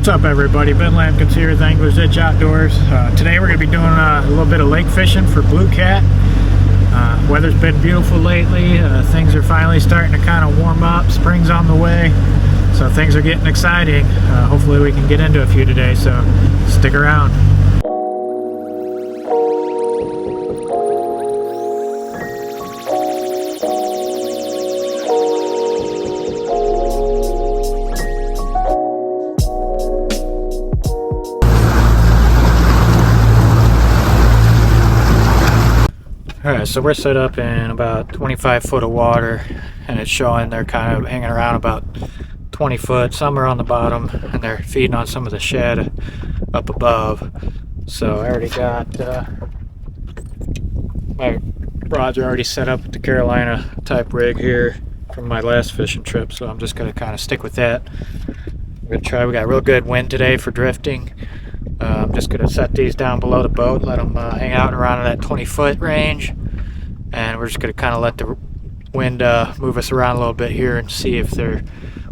What's up, everybody? Ben Lampkins here with Anglers Edge Outdoors. Today we're going to be doing a little bit of lake fishing for blue cat. Weather's been beautiful lately. Things are finally starting to kind of warm up. Spring's on the way, so things are getting exciting. Hopefully we can get into a few today, so stick around. Alright, so we're set up in about 25 foot of water, and it's showing they're kind of hanging around about 20 foot. Some are on the bottom, and they're feeding on some of the shed up above. So I already got my rods are already set up with the Carolina type rig here from my last fishing trip, so I'm just going to kind of stick with that. We're going to try. We got real good wind today for drifting. I'm just going to set these down below the boat, let them hang out around that 20 foot range, and we're just going to kind of let the wind move us around a little bit here and see if they're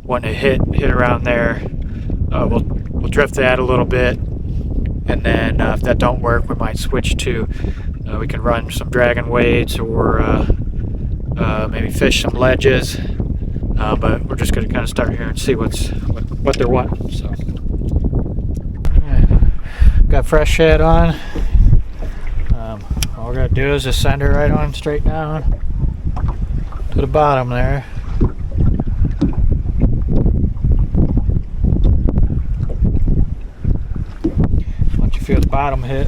wanting to hit around there. We'll drift that a little bit, and then if that don't work, we might switch to we can run some dragon weights or maybe fish some ledges, but we're just going to kind of start here and see what they're wanting. So got fresh shad on. All we're going to do is just send her right on straight down to the bottom there. Once you feel the bottom hit,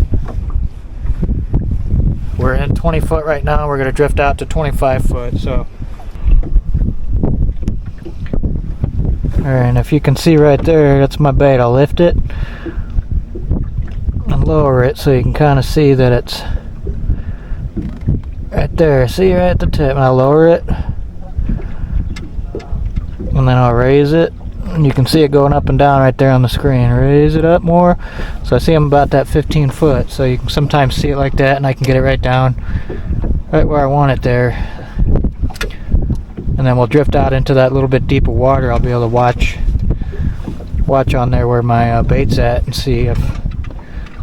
we're in 20 foot right now. We're going to drift out to 25 foot. So, alright, and if you can see right there, that's my bait. I'll lift it and lower it so you can kind of see that it's right there. See, right at the tip. And I'll lower it, and then I'll raise it, and you can see it going up and down right there on the screen. Raise it up more, so I see I'm about that 15 foot. So you can sometimes see it like that, and I can get it right down right where I want it there. And then we'll drift out into that little bit deeper water. I'll be able to watch on there where my bait's at and see if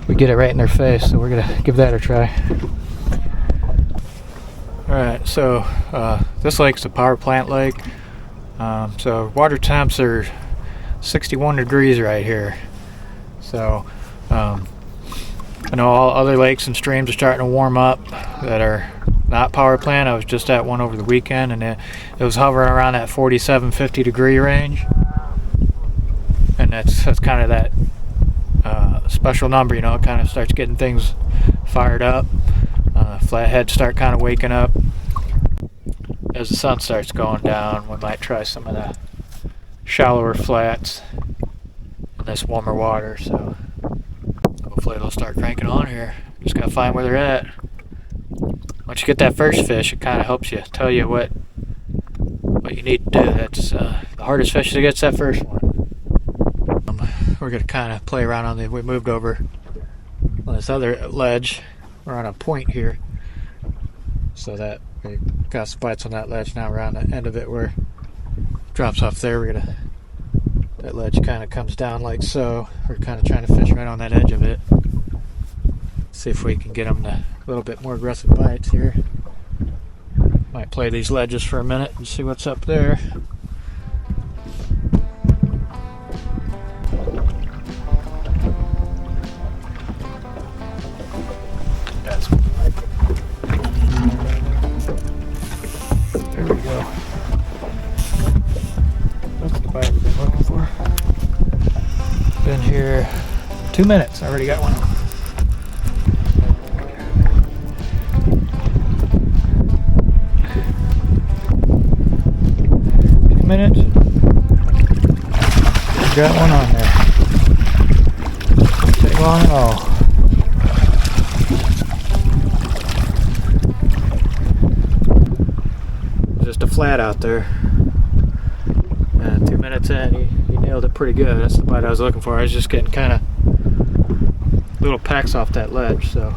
we get it right in their face. So we're gonna give that a try. Alright, so this lake's a power plant lake. So water temps are 61 degrees right here. So I know all other lakes and streams are starting to warm up that are not power plant. I was just at one over the weekend, and it was hovering around that 47-50 degree range, and that's kind of that special number, you know. It kind of starts getting things fired up. Flatheads start kind of waking up as the sun starts going down. We might try some of the shallower flats in this warmer water, so hopefully they'll start cranking on here. Just gotta find where they're at. Once you get that first fish, it kind of helps you, tell you what you need to do. That's the hardest fish to get's that first one. We're gonna kind of play around on we moved over on this other ledge. We're on a point here, so that we got spots on that ledge. Now we're on the end of it where it drops off there. That ledge kind of comes down like so. We're kind of trying to fish right on that edge of it. See if we can get them to a little bit more aggressive bites here. Might play these ledges for a minute and see what's up there. There we go. That's the bite we've been looking for. Been here 2 minutes. I already got one. 2 minutes. Got one on there. Didn't take long at all. Just a flat out there. 2 minutes in, he nailed it pretty good. That's the bite I was looking for. I was just getting kind of little pecks off that ledge, so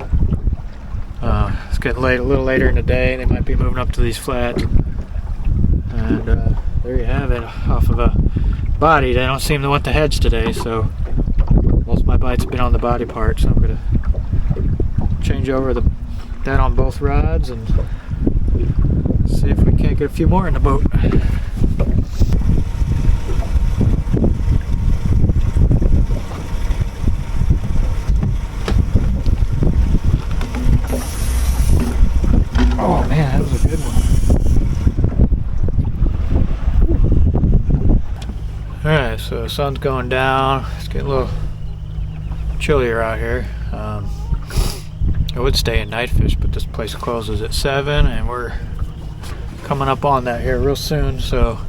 it's getting late, a little later in the day. They might be moving up to these flats, and there you have it, off of a body. They don't seem to want the heads today, so most of my bites have been on the body part, so I'm gonna change over that on both rods and see if we can't get a few more in the boat. Oh man, that was a good one. Alright, so the sun's going down. It's getting a little chillier out here. I would stay in night fish, but this place closes at 7 and we're coming up on that here real soon, so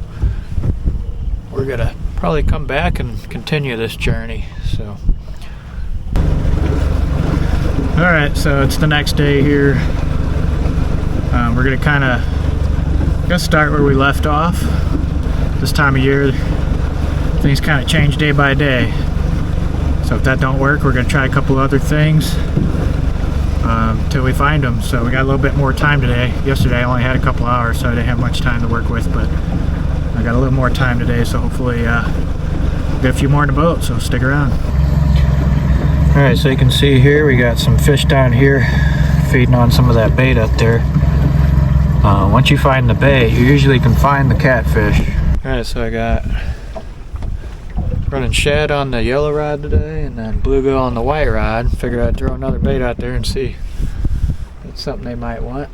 we're gonna probably come back and continue this journey. So alright, so it's the next day here. We're gonna kind of start where we left off. This time of year things kind of change day by day, so if that don't work, we're gonna try a couple other things until we find them. So we got a little bit more time today. Yesterday I only had a couple hours, so I didn't have much time to work with, but I got a little more time today, so hopefully we'll get a few more in the boat, so stick around. Alright, so you can see here we got some fish down here feeding on some of that bait up there. Once you find the bait, you usually can find the catfish. Alright, so I got running shad on the yellow rod today and then bluegill on the white rod. Figured I'd throw another bait out there and see if it's something they might want.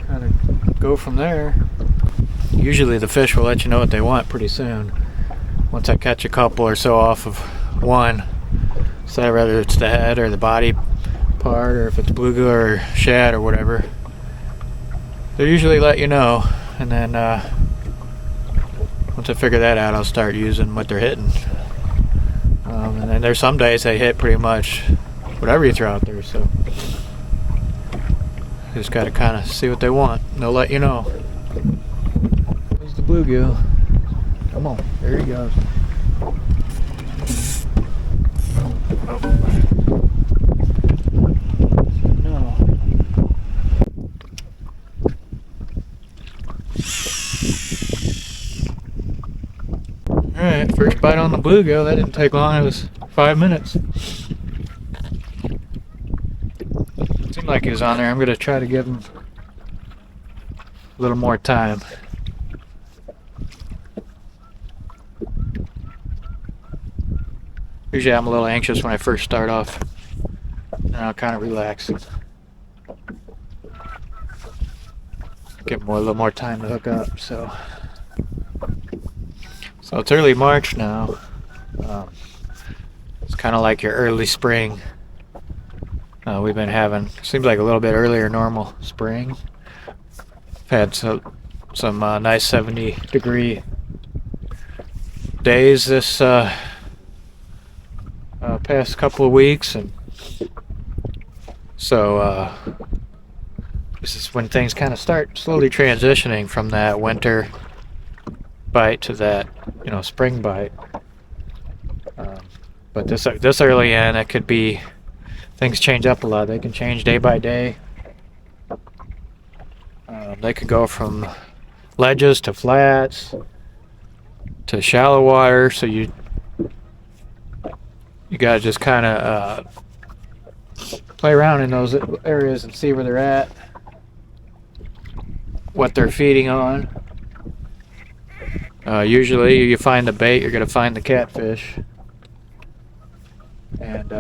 Kind of go from there. Usually the fish will let you know what they want pretty soon. Once I catch a couple or so off of one, so whether it's the head or the body part, or if it's bluegill or shad or whatever, they usually let you know. And then once I figure that out, I'll start using what they're hitting. And then there's some days they hit pretty much whatever you throw out there, so you just gotta kind of see what they want and they'll let you know. There's the bluegill. Come on, there he goes. No. Alright, first bite on the bluegill. That didn't take long, it was 5 minutes. Seemed like he was on there. I'm gonna try to give him a little more time. Usually I'm a little anxious when I first start off, and I'll kind of relax. Give him a little more time to hook up. So it's early March now. It's kind of like your early spring. We've been having, seems like a little bit earlier normal spring. Had some nice 70-degree days this past couple of weeks, and so this is when things kind of start slowly transitioning from that winter bite to that, spring bite. But this early in, it could be, things change up a lot. They can change day by day. They could go from ledges to flats to shallow water, so you gotta just kind of play around in those areas and see where they're at, what they're feeding on. Usually you find the bait, you're gonna find the catfish, and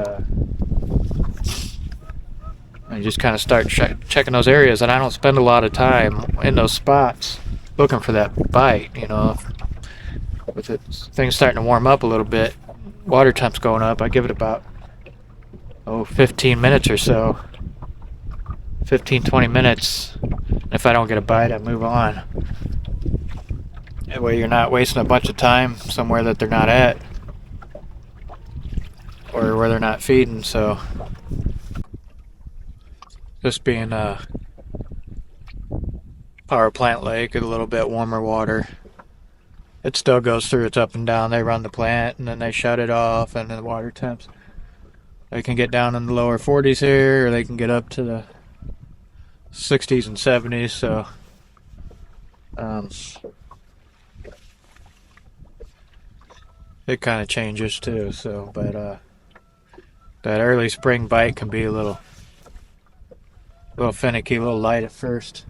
you just kind of start checking those areas. And I don't spend a lot of time in those spots looking for that bite. With things starting to warm up a little bit, water temp's going up, I give it about 15 minutes or so, 15-20 minutes. If I don't get a bite, I move on. That way you're not wasting a bunch of time somewhere that they're not at, or where they're not feeding. So this being a power plant lake, a little bit warmer water, it still goes through its up and down. They run the plant and then they shut it off, and the water temps, they can get down in the lower 40s here, or they can get up to the 60s and 70s. So it kind of changes too. So, but that early spring bite can be a little finicky, a little light at first.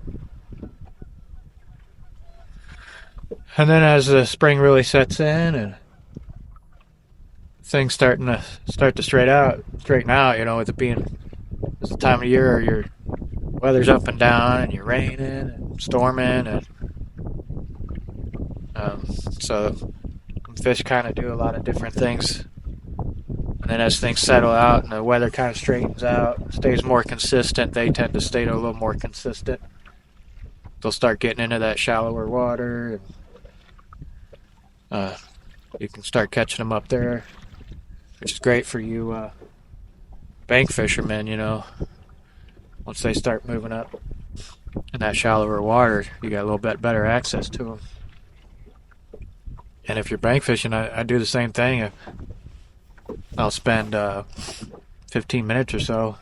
And then as the spring really sets in and things start to straighten out, you know, with it being it's the time of year your weather's up and down and you're raining and storming, and so fish kind of do a lot of different things. And then as things settle out and the weather kind of straightens out, stays more consistent, they tend to stay a little more consistent. They'll start getting into that shallower water, and you can start catching them up there, which is great for you bank fishermen, you know. Once they start moving up in that shallower water, you got a little bit better access to them. And if you're bank fishing, I do the same thing. I'll spend 15 minutes or so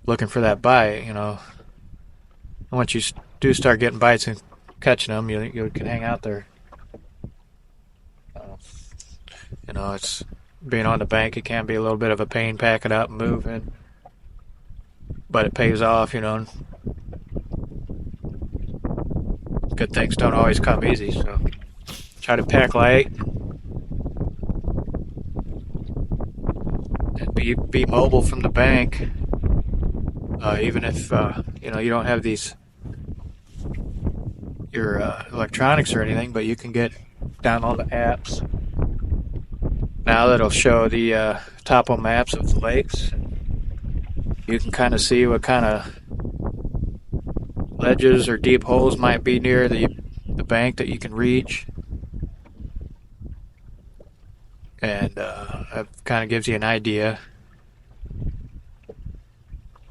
looking for that bite, you know. And once you do start getting bites and catching them, you can hang out there. You know, it's being on the bank, it can be a little bit of a pain packing up and moving, but it pays off, you know. Good things don't always come easy, so try to pack light and be mobile from the bank. Even if you know, you don't have your electronics or anything, but you can download the apps now that'll show the topo maps of the lakes. You can kind of see what kind of ledges or deep holes might be near the bank that you can reach, and that kind of gives you an idea.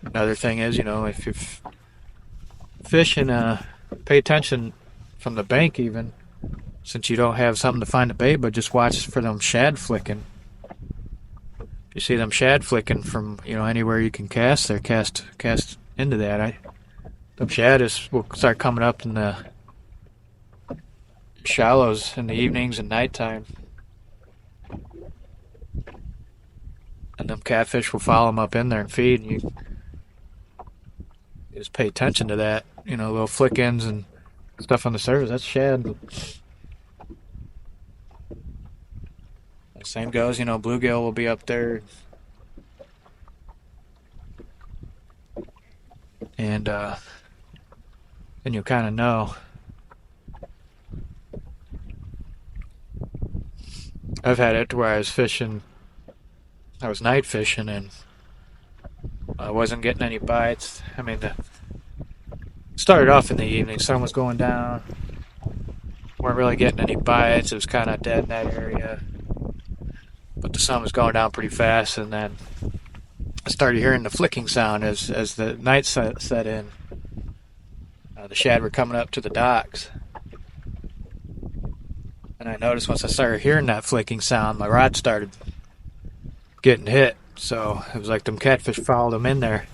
Another thing is, you know, if you're fishing, pay attention from the bank, even since you don't have something to find the bait, but just watch for them shad flicking. You see them shad flicking from, you know, anywhere you can cast there, cast into that. Them shad will start coming up in the shallows in the evenings and nighttime, and them catfish will follow them up in there and feed. And you just pay attention to that, you know, little flick-ins and stuff on the surface. That's shad. Same goes, you know, bluegill will be up there, and you'll kind of know. I've had it to where I was night fishing, and I wasn't getting any bites. I mean, it started off in the evening, sun was going down, weren't really getting any bites. It was kind of dead in that area, but the sun was going down pretty fast, and then I started hearing the flicking sound as the night set in. The shad were coming up to the docks, and I noticed once I started hearing that flicking sound, my rod started getting hit. So it was like them catfish followed them in there,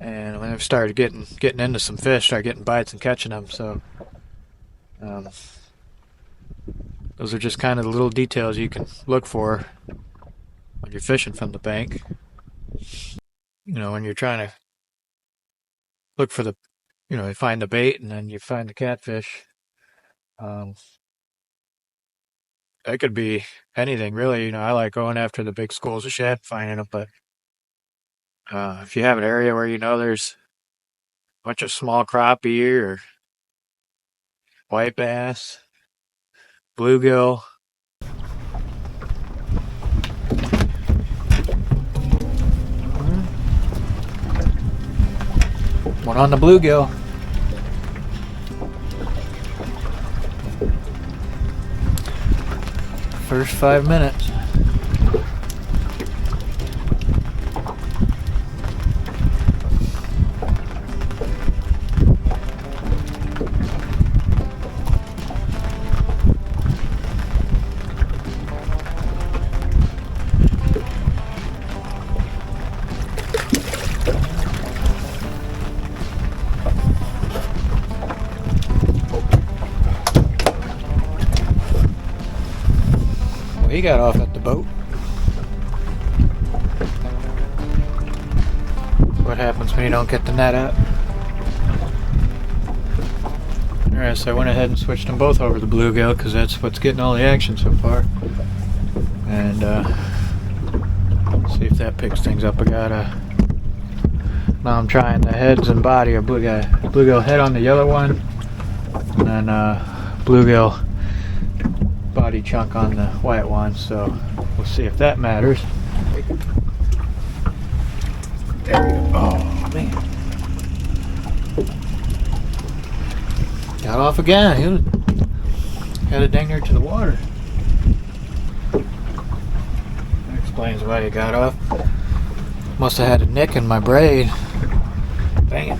and when I started getting into some fish, started getting bites and catching them. So those are just kind of the little details you can look for when you're fishing from the bank. You know, when you're trying to look for you know, you find the bait and then you find the catfish. That could be anything, really. You know, I like going after the big schools of shad, finding them, but if you have an area where you know there's a bunch of small crappie or white bass, bluegill, one on the bluegill. First 5 minutes. He got off at the boat. What happens when you don't get the net up? Alright, so I went ahead and switched them both over to bluegill because that's what's getting all the action so far. And see if that picks things up. Now I'm trying the heads and body of bluegill head on the yellow one, and then bluegill body chunk on the white one. So we'll see if that matters. There we go. Oh man. Got off again. He was headed dang near to the water. That explains why he got off. Must have had a nick in my braid. Dang it.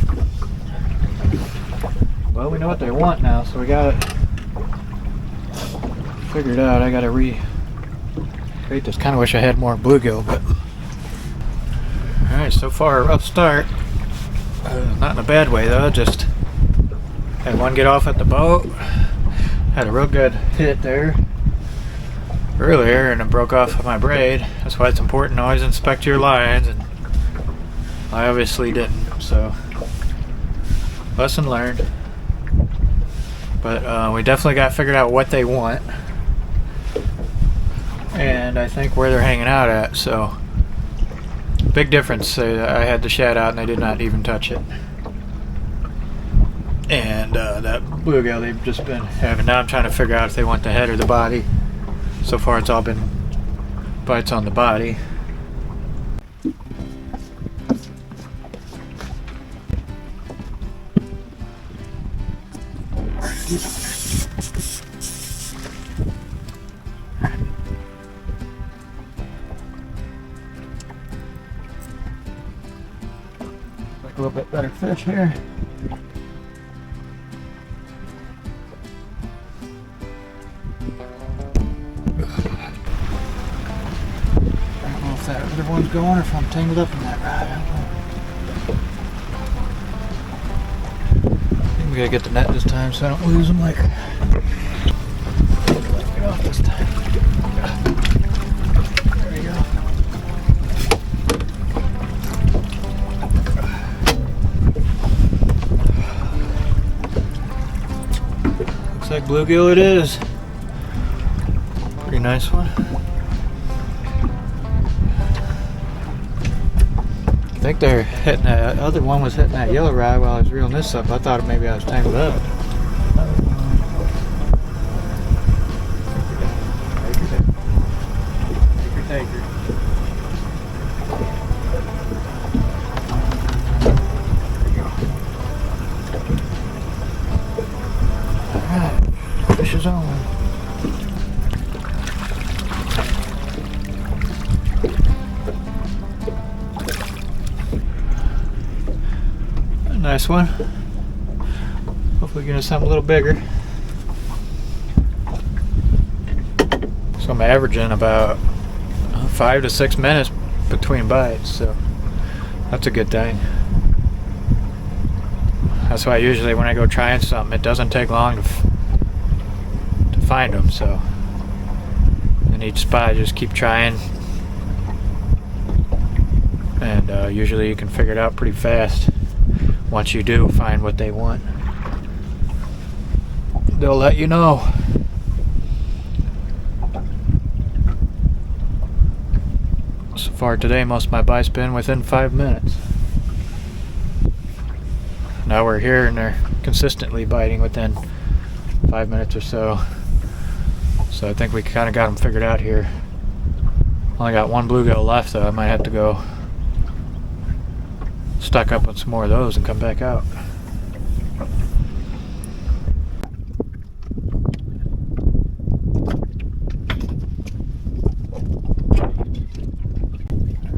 Well, we know what they want now, so we got it figured out. I gotta recreate this. Kind of wish I had more bluegill, but alright, so far a rough start. Not in a bad way though, just had one get off at the boat. Had a real good hit there earlier and it broke off of my braid. That's why it's important to always inspect your lines, and I obviously didn't, so lesson learned. But we definitely got figured out what they want, and I think where they're hanging out at, so big difference. I had the shad out and they did not even touch it. And that bluegill they've just been having. Now I'm trying to figure out if they want the head or the body. So far it's all been bites on the body. Like a little bit better fish here. That other one's going, or if I'm tangled up in that rod. I think we gotta get the net this time so I don't lose them. Like, get off this time. There we go. Looks like bluegill it is. Pretty nice one. I think they're hitting that other one was hitting that yellow rod while I was reeling this up. I thought maybe I was tangled up. Take her. Alright, fish is on. Nice one. Hopefully getting something a little bigger. So I'm averaging about 5 to 6 minutes between bites, so that's a good thing. That's why usually when I go trying something, it doesn't take long to find them. So in each spot, I just keep trying, and usually you can figure it out pretty fast. Once you do find what they want, they'll let you know. So far today, most of my bites been within 5 minutes. Now we're here and they're consistently biting within 5 minutes or so. So I think we kind of got them figured out here. Only got one bluegill left though. I might have to go stock up on some more of those and come back out.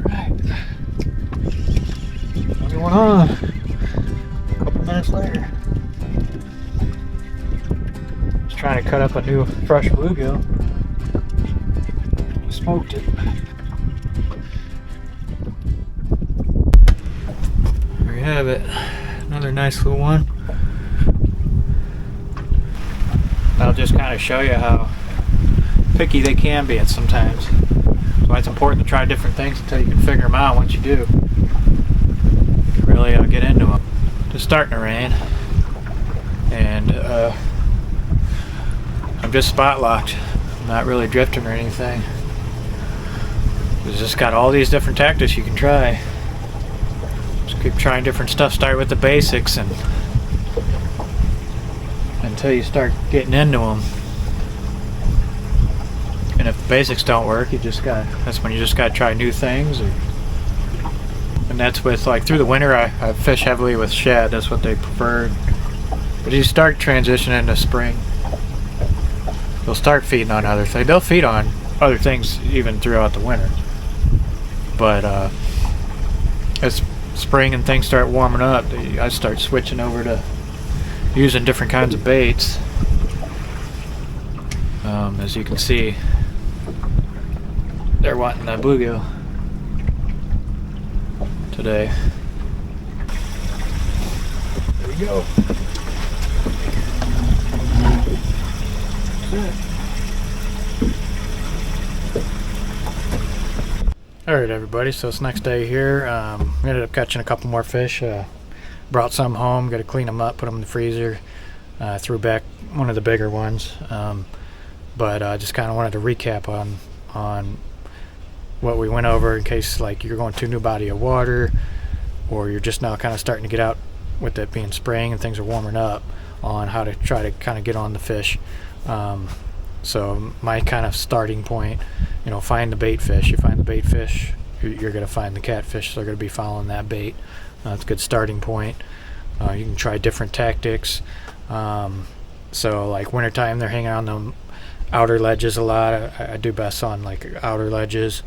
Alright. What's going on? A couple minutes later. Just trying to cut up a new fresh bluegill. Smoked it. Have it. Another nice little one. I'll just kind of show you how picky they can be at sometimes. That's why it's important to try different things until you can figure them out. Once you do, you can really get into them. It's starting to rain, and I'm just spot locked. I'm not really drifting or anything. It's just got all these different tactics you can try. Just keep trying different stuff. Start with the basics and until you start getting into them. And if the basics don't work, that's when you just gotta try new things. And that's with, like, through the winter I fish heavily with shad. That's what they prefer. But you start transitioning into spring, they'll start feeding on other things. They'll feed on other things even throughout the winter. But as spring and things start warming up, I start switching over to using different kinds of baits. As you can see, they're wanting that bluegill today. There we go. That's it. Alright everybody, so it's next day here. We ended up catching a couple more fish. Brought some home, got to clean them up, put them in the freezer. Threw back one of the bigger ones. But I just kind of wanted to recap on what we went over in case, like, you're going to a new body of water, or you're just now kind of starting to get out with it being spring and things are warming up, on how to try to kind of get on the fish. So my kind of starting point, find the bait fish. You find the bait fish, you're going to find the catfish. So they're going to be following that bait. That's a good starting point. You can try different tactics. So like wintertime, they're hanging on the outer ledges a lot. I do best on like outer ledges.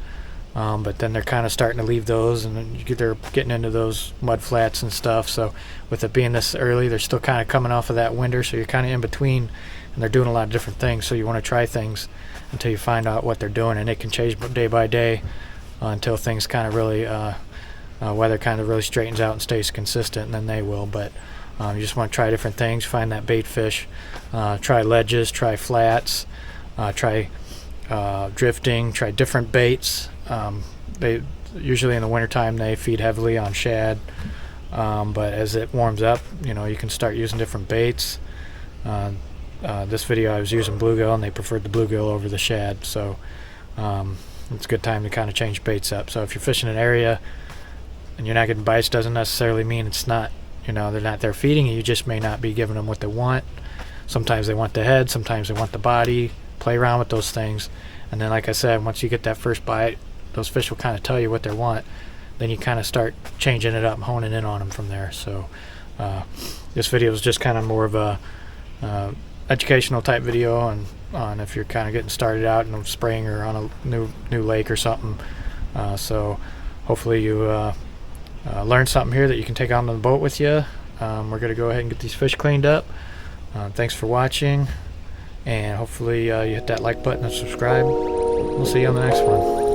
But then they're kind of starting to leave those, and then they're getting into those mud flats and stuff. So with it being this early, they're still kind of coming off of that winter, so you're kind of in between, and they're doing a lot of different things. So you want to try things until you find out what they're doing, and it can change day by day until things kind of really weather kind of really straightens out and stays consistent, and then they will. But you just want to try different things, find that bait fish, try ledges, try flats, try drifting, try different baits. They usually in the wintertime they feed heavily on shad, but as it warms up, you can start using different baits. This video I was using bluegill, and they preferred the bluegill over the shad, so it's a good time to kind of change baits up. So if you're fishing an area and you're not getting bites, doesn't necessarily mean it's not, they're not there feeding you. You just may not be giving them what they want. Sometimes they want the head, sometimes they want the body. Play around with those things, and then, like I said, once you get that first bite, those fish will kind of tell you what they want. Then you kind of start changing it up and honing in on them from there. So this video is just kind of more of a educational type video on if you're kind of getting started out in spring or on a new lake or something. So hopefully you learned something here that you can take on the boat with you. We're going to go ahead and get these fish cleaned up. Thanks for watching, and hopefully you hit that like button and subscribe. We'll see you on the next one.